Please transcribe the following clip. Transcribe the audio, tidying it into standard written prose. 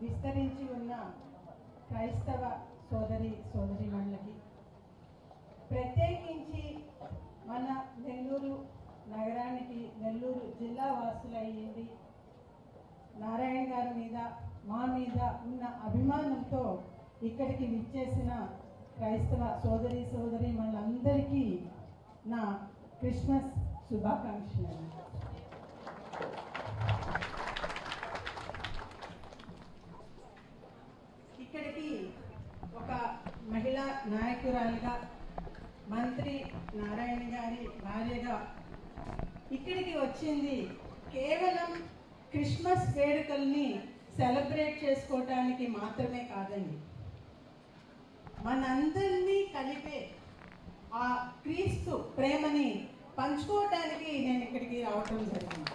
విస్తరించి ఉన్న క్రైస్తవ సోదరీమణులకి, ప్రత్యేకించి మన నెల్లూరు నగరానికి, నెల్లూరు జిల్లా వాసులయ్యింది నారాయణ గారి మీద, మా మీద ఉన్న అభిమానంతో ఇక్కడికి విచ్చేసిన క్రైస్తవ సోదరీమణులందరికీ నా క్రిస్మస్ శుభాకాంక్షలు. ఇక్కడికి ఒక మహిళా నాయకురాలుగా, మంత్రి నారాయణ గారి భార్యగా ఇక్కడికి వచ్చింది కేవలం క్రిస్మస్ వేడుకల్ని సెలబ్రేట్ చేసుకోవటానికి మాత్రమే కాదండి, మనందరినీ కలిపే ఆ క్రీస్తు ప్రేమని పంచుకోవటానికి నేను ఇక్కడికి రావటం జరిగింది.